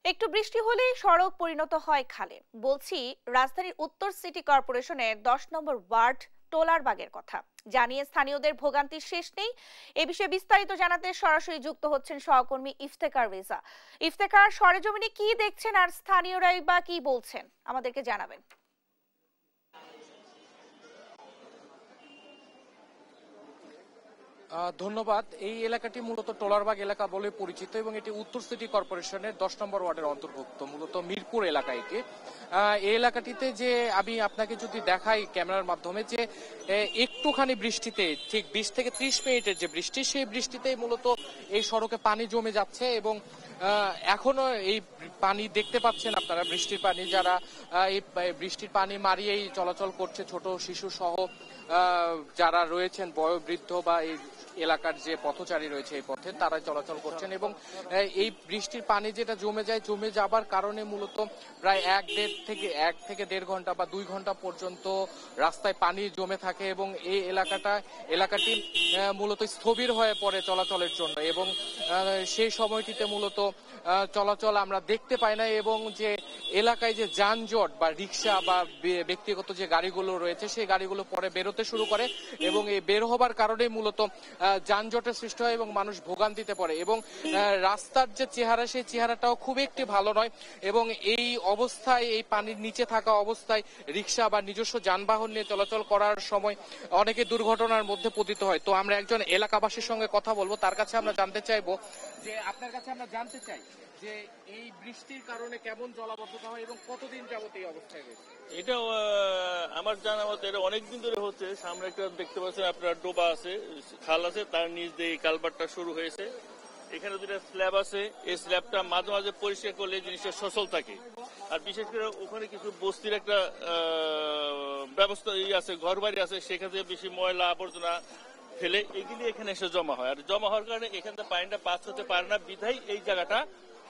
একটু বৃষ্টি হলেই সড়ক পরিণত হয় খালে। বলছি রাজধানীর উত্তর সিটি কর্পোরেশনের 10 নম্বর ওয়ার্ড টোলারবাগের কথা। জানিয়ে স্থানীয়দের ভোগান্তির শেষ নেই। এ বিষয়ে বিস্তারিত জানাতে সরাসরি যুক্ত হচ্ছেন সহকর্মী ইফতেখার রেজা। ইফতেখার, সরেজমিনে কি দেখছেন আর স্থানীয়রাই বা কি বলছেন আমাদেরকে জানাবেন। ধন্যবাদ। এই এলাকাটি মূলত টোলারবাগ এলাকা বলে পরিচিত এবং এটি উত্তর সিটি কর্পোরেশনের 10 নম্বর ওয়ার্ডের অন্তর্ভুক্ত, মূলত মিরপুর এলাকা এটি। এই এলাকাটিতে যে আমি আপনাকে যদি দেখাই ক্যামেরার মাধ্যমে, যে একটুখানি বৃষ্টিতে ঠিক 20 থেকে 30 মিনিটের যে বৃষ্টি, সেই বৃষ্টিতেই মূলত এই সড়কে পানি জমে যাচ্ছে এবং এখনো এই পানি দেখতে পাচ্ছেন আপনারা, বৃষ্টির পানি। যারা এই বৃষ্টির পানি মারিয়েই চলাচল করছে, ছোট শিশু সহ যারা রয়েছেন, বয়োবৃদ্ধ বা এই এলাকার যে পথচারী রয়েছে এই পথে, তারা চলাচল করছেন। এবং এই বৃষ্টির পানি যেটা জমে যাবার কারণে মূলত প্রায় 1 থেকে 1.5 ঘন্টা বা 2 ঘন্টা পর্যন্ত রাস্তায় পানি জমে থাকে এবং এই এলাকাটি মূলত স্থবির হয়ে পড়ে চলাচলের জন্য। এবং সেই সময়টিতে মূলত চলাচল আমরা দেখতে পাই না এবং যে এলাকায় যে যানজট বা রিক্সা বা ব্যক্তিগত যে গাড়িগুলো রয়েছে, সেই গাড়িগুলো পরে বেরোতে শুরু করে এবং এই বের হবার কারণে মূলত যানজটের সৃষ্টি হয় এবং মানুষ ভোগান্তিতে পড়ে। এবং রাস্তার যে চেহারা, সেই চেহারাটাও খুব একটি ভালো নয় এবং এই অবস্থায়, এই পানির নিচে থাকা অবস্থায় রিক্সা বা নিজস্ব যানবাহন নিয়ে চলাচল করার সময় অনেকে দুর্ঘটনার মধ্যে পতিত হয়। তো আমরা একজন এলাকাবাসীর সঙ্গে কথা বলবো, তার কাছে আমরা জানতে চাইবো যে আপনার কাছে আমরা জানতে চাই যে এই বৃষ্টির কারণে কেমন জলাবদ্ধতা হয় এবং কতদিন যাবত এই অবস্থায় রয়েছে। এটা আমার জানা মতে এটা অনেকদিন ধরে হচ্ছে। সামনে একটা দেখতে পাচ্ছেন আপনার ডোবা আছে, খাল আছে, তার নিচ দিয়ে এই কালভার্টটা শুরু হয়েছে। এখানে দুটো স্ল্যাব আছে, এই স্ল্যাবটা মাঝে মাঝে পরিষ্কার করলে জিনিসটা সচল থাকে। আর বিশেষ করে ওখানে কিছু বস্তির একটা ব্যবস্থা আছে, ঘর বাড়ি আছে, সেখানে বেশি ময়লা আবর্জনা ফেলে এগুলি এখানে এসে জমা হয়। আর জমা হওয়ার কারণে এখান থেকে পানিটা পাস হতে পারে না, বিধায় এই জায়গাটা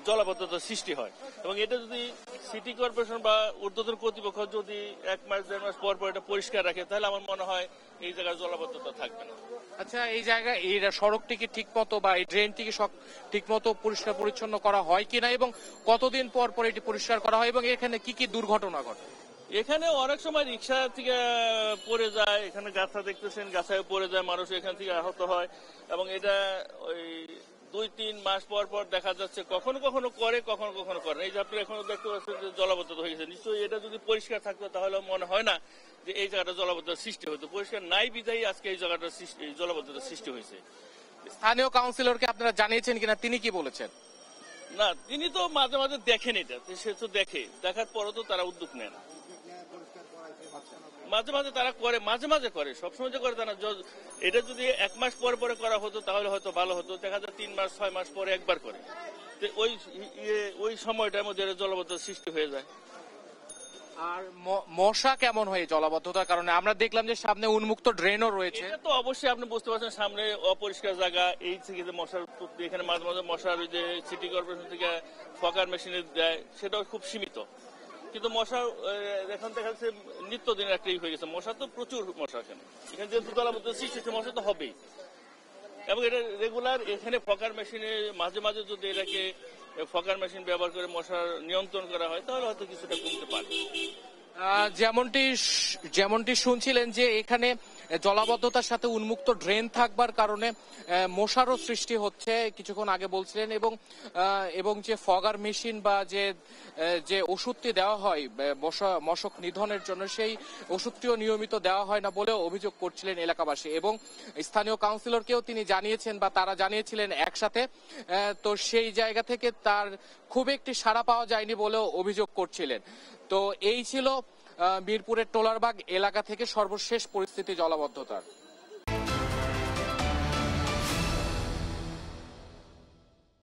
জলাবদ্ধতার সৃষ্টি হয়। এবং এটা যদি সিটি কর্পোরেশন বা ঊর্ধ্বতন কর্তৃপক্ষ যদি 1 মাস 1.5 মাস পর পর এটা পরিষ্কার রাখে, তাহলে আমার মনে হয় এই জায়গায় জলাবদ্ধতা থাকবে না। আচ্ছা, এই জায়গায় এই সড়কটি কি ঠিক মতো বা এই ড্রেনটি কি ঠিক মতো পরিষ্কার পরিচ্ছন্ন করা হয় কিনা এবং কতদিন পর পর এটি পরিষ্কার করা হয় এবং এখানে কি কি দুর্ঘটনা ঘটে? এখানে অনেক সময় রিক্সা থেকে পড়ে যায়, এখানে গাছা দেখতেছেন, গাছায় পড়ে যায়, মানুষ এখান থেকে আহত হয়। এবং এটা ওই 2-3 মাস পর পর দেখা যাচ্ছে কখনো কখনো করে, কখনো কখনো করে। এই যে আপনি এখন দেখতে পাচ্ছেন যে জলাবদ্ধতা হয়ে গেছে। নিশ্চয়ই এটা যদি পরিষ্কার থাকতো তাহলে মনে হয় না যে এই জায়গাটা জলাবদ্ধতার সৃষ্টি হতো। পরিষ্কার নাই বিধায়ী আজকে এই জায়গাটা জলাবদ্ধতার সৃষ্টি হয়েছে। স্থানীয় কাউন্সিলরকে আপনারা জানিয়েছেন কিনা, তিনি কি বলেছেন? না, তিনি তো মাঝে মাঝে দেখেন, এটা সে তো দেখার পরও তো তারা উদ্যোগ নেন। মাঝে মাঝে তারা করে, মাঝে মাঝে করে, সবসময় যে করে তা না। এটা যদি 1 মাস পরে পরে করা হতো তাহলে হয়তো ভালো হতো। দেখা যায় 3 মাস 6 মাস পরে একবার করে। ওই সময়টার মধ্যে জলাবদ্ধতার সৃষ্টি হয়ে যায়। আর মশা কেমন হয় জলাবদ্ধতার কারণে? আমরা দেখলাম যে সামনে উন্মুক্ত ড্রেনও রয়েছে। এটা তো অবশ্যই আপনি বুঝতে পারছেন, সামনে অপরিষ্কার জায়গা, এই থেকে যে মশার এখানে মাঝে মাঝে মশার ওই যে সিটি কর্পোরেশন থেকে ফগার মেশিনে দেয়, সেটাও খুব সীমিত। কিন্তু মশা এখন দেখা যাচ্ছে নিত্যদিনের একটা হয়ে গেছে। মশা তো প্রচুর মশা এখানে যেহেতু জলাবদ্ধতার সৃষ্টি হচ্ছে, মশা তো হবেই। এবং এটা রেগুলার এখানে ফগার মেশিনে মাঝে মাঝে যদি এটাকে ফগার মেশিন ব্যবহার করে মশার নিয়ন্ত্রণ করা হয় তাহলে হয়তো কিছুটা কমতে পারে। যেমনটি শুনছিলেন যে এখানে জলাবদ্ধতার সাথে উন্মুক্ত ড্রেন থাকবার কারণে মশারও সৃষ্টি হচ্ছে, কিছুক্ষণ আগে বলছিলেন। এবং যে ফগার মেশিন বা যে ওষুধটি দেওয়া হয় মশক নিধনের জন্য, সেই ওষুধটিও নিয়মিত দেওয়া হয় না বলেও অভিযোগ করছিলেন এলাকাবাসী। এবং স্থানীয় কাউন্সিলরকেও তিনি জানিয়েছেন বা তারা জানিয়েছিলেন একসাথে। তো সেই জায়গা থেকে তার খুব একটি সাড়া পাওয়া যায়নি বলেও অভিযোগ করছিলেন। তো এই ছিল মিরপুরের টোলারবাগ এলাকা থেকে সর্বশেষ পরিস্থিতি জলাবদ্ধতার।